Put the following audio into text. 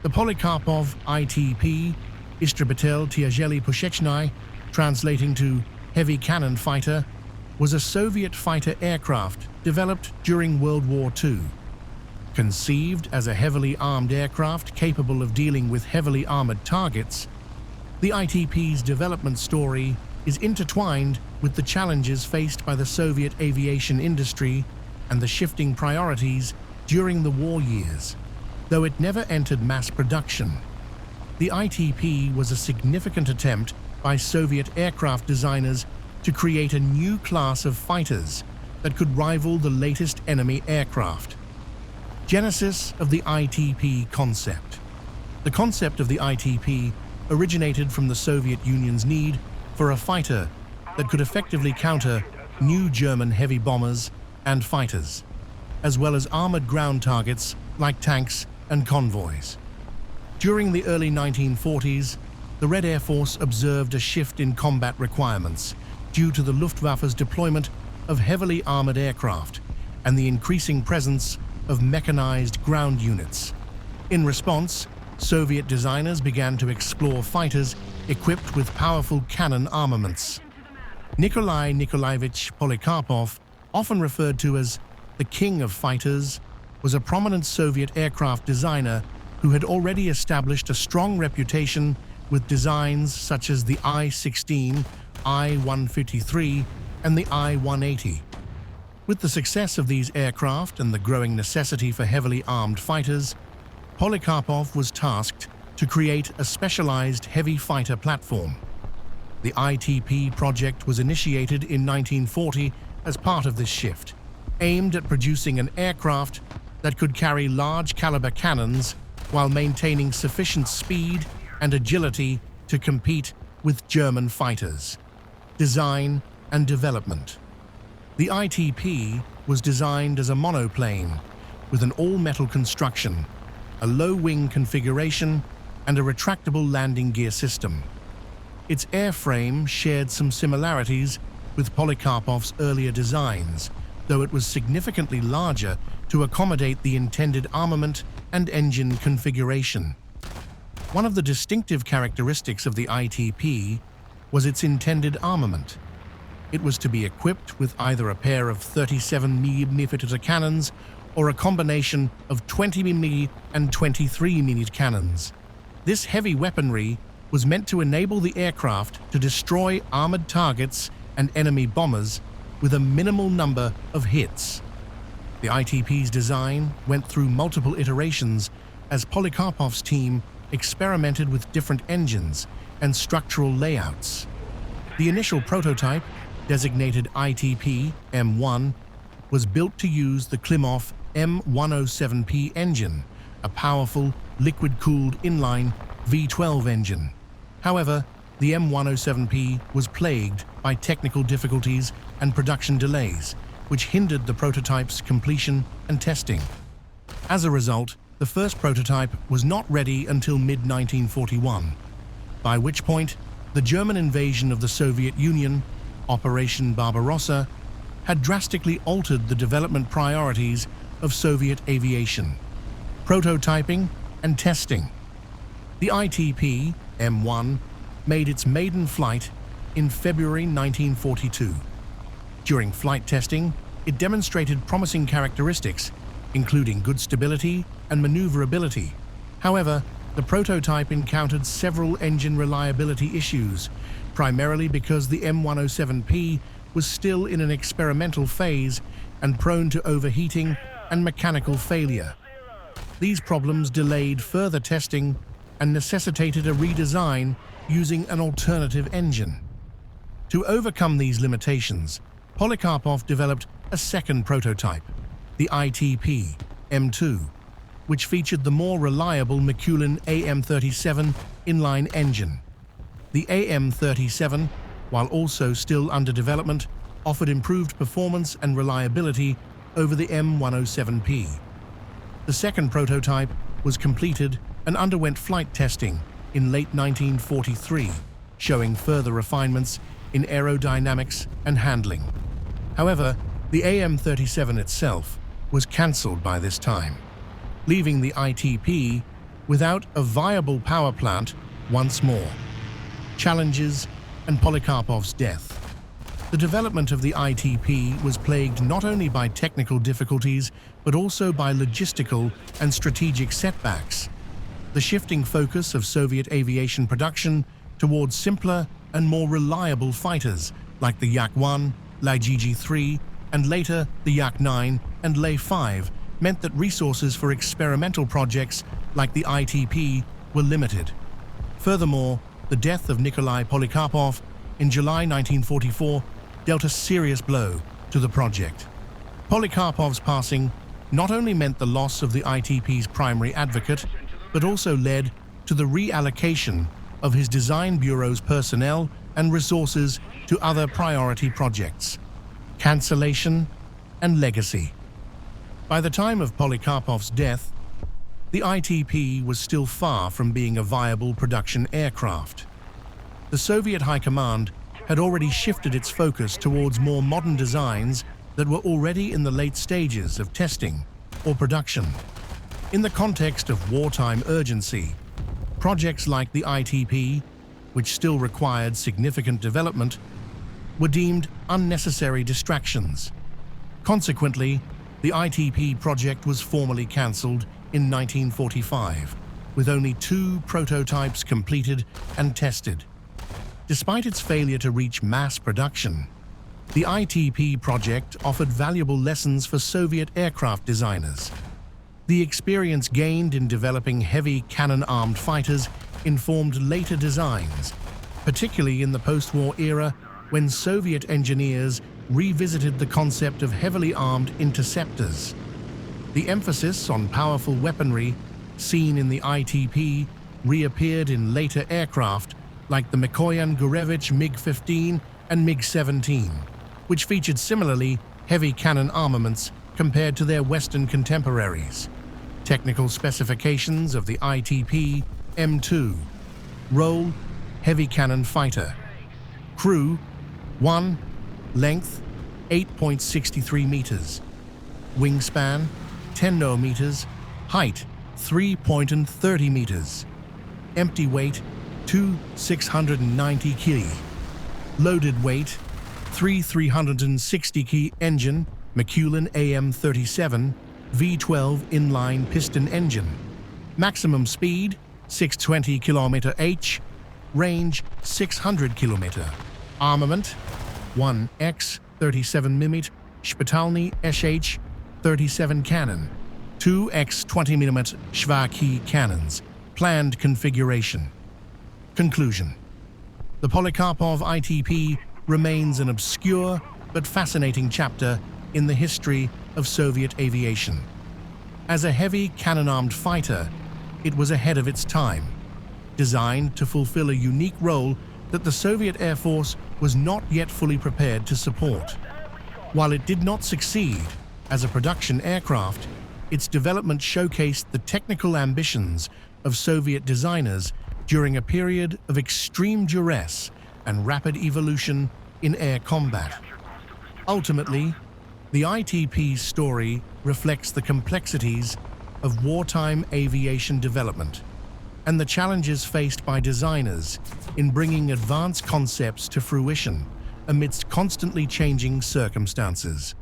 The Polikarpov ITP, Istrebitel Tiazheli Pushechnai, translating to Heavy Cannon Fighter, was a Soviet fighter aircraft developed during World War II. Conceived as a heavily armed aircraft capable of dealing with heavily armored targets, the ITP's development story is intertwined with the challenges faced by the Soviet aviation industry and the shifting priorities during the war years. Though it never entered mass production, the ITP was a significant attempt by Soviet aircraft designers to create a new class of fighters that could rival the latest enemy aircraft. Genesis of the ITP concept. The concept of the ITP originated from the Soviet Union's need for a fighter that could effectively counter new German heavy bombers and fighters, as well as armored ground targets like tanks and convoys. During the early 1940s, the Red Air Force observed a shift in combat requirements due to the Luftwaffe's deployment of heavily armored aircraft and the increasing presence of mechanized ground units. In response, Soviet designers began to explore fighters equipped with powerful cannon armaments. Nikolai Nikolaevich Polikarpov, often referred to as the King of Fighters, was a prominent Soviet aircraft designer who had already established a strong reputation with designs such as the I-16, I-153, and the I-180. With the success of these aircraft and the growing necessity for heavily armed fighters, Polikarpov was tasked to create a specialized heavy fighter platform. The ITP project was initiated in 1940 as part of this shift, aimed at producing an aircraft that could carry large-caliber cannons while maintaining sufficient speed and agility to compete with German fighters. Design and development. The ITP was designed as a monoplane with an all-metal construction, a low-wing configuration, and a retractable landing gear system. Its airframe shared some similarities with Polikarpov's earlier designs, though it was significantly larger to accommodate the intended armament and engine configuration. One of the distinctive characteristics of the ITP was its intended armament. It was to be equipped with either a pair of 37mm cannons or a combination of 20mm and 23mm cannons. This heavy weaponry was meant to enable the aircraft to destroy armored targets and enemy bombers with a minimal number of hits. The ITP's design went through multiple iterations as Polikarpov's team experimented with different engines and structural layouts. The initial prototype, designated ITP M1, was built to use the Klimov M107P engine, a powerful, liquid-cooled inline V12 engine. However, the M107P was plagued by technical difficulties and production delays, which hindered the prototype's completion and testing. As a result, the first prototype was not ready until mid-1941, by which point the German invasion of the Soviet Union, Operation Barbarossa, had drastically altered the development priorities of Soviet aviation. Prototyping and testing. The ITP M1 made its maiden flight in February 1942. During flight testing, it demonstrated promising characteristics, including good stability and maneuverability. However, the prototype encountered several engine reliability issues, primarily because the M107P was still in an experimental phase and prone to overheating and mechanical failure. These problems delayed further testing and necessitated a redesign using an alternative engine. To overcome these limitations, Polikarpov developed a second prototype, the ITP M2, which featured the more reliable Mikulin AM-37 inline engine. The AM-37, while also still under development, offered improved performance and reliability over the M107P. The second prototype was completed and underwent flight testing in late 1943, showing further refinements in aerodynamics and handling. However, the AM-37 itself was cancelled by this time, leaving the ITP without a viable power plant once more. Challenges and Polikarpov's death. The development of the ITP was plagued not only by technical difficulties, but also by logistical and strategic setbacks. The shifting focus of Soviet aviation production towards simpler and more reliable fighters like the Yak-1, Lai-GG-3, and later the Yak-9 and Lai-5 meant that resources for experimental projects like the ITP were limited. Furthermore, the death of Nikolai Polikarpov in July 1944 dealt a serious blow to the project. Polikarpov's passing not only meant the loss of the ITP's primary advocate, but also led to the reallocation of his design bureau's personnel and resources to other priority projects. Cancellation and legacy. By the time of Polikarpov's death, the ITP was still far from being a viable production aircraft. The Soviet High Command had already shifted its focus towards more modern designs that were already in the late stages of testing or production. In the context of wartime urgency, projects like the ITP, which still required significant development, were deemed unnecessary distractions. Consequently, the ITP project was formally cancelled in 1945, with only 2 prototypes completed and tested. Despite its failure to reach mass production, the ITP project offered valuable lessons for Soviet aircraft designers. The experience gained in developing heavy cannon-armed fighters informed later designs, particularly in the post-war era when Soviet engineers revisited the concept of heavily armed interceptors. The emphasis on powerful weaponry seen in the ITP reappeared in later aircraft like the Mikoyan-Gurevich MiG-15 and MiG-17, which featured similarly heavy cannon armaments compared to their Western contemporaries. Technical specifications of the ITP M2. Role: heavy cannon fighter. Crew: 1. Length: 8.63 meters. Wingspan: 10 meters. Height: 3.30 meters. Empty weight: 690 kg. Loaded weight: 360 kg. Engine: McEwen AM-37 V12 inline piston engine. Maximum speed: 620 km/h. Range: 600 km. Armament: 1 X-37mm Szpitalny SH-37 cannon, 2 X-20mm Schwarzkopf cannons. Planned configuration. Conclusion. The Polikarpov ITP remains an obscure but fascinating chapter in the history of Soviet aviation. As a heavy cannon-armed fighter, it was ahead of its time, designed to fulfill a unique role that the Soviet Air Force was not yet fully prepared to support. While it did not succeed as a production aircraft, its development showcased the technical ambitions of Soviet designers during a period of extreme duress and rapid evolution in air combat. Ultimately, the ITP's story reflects the complexities of wartime aviation development and the challenges faced by designers in bringing advanced concepts to fruition amidst constantly changing circumstances.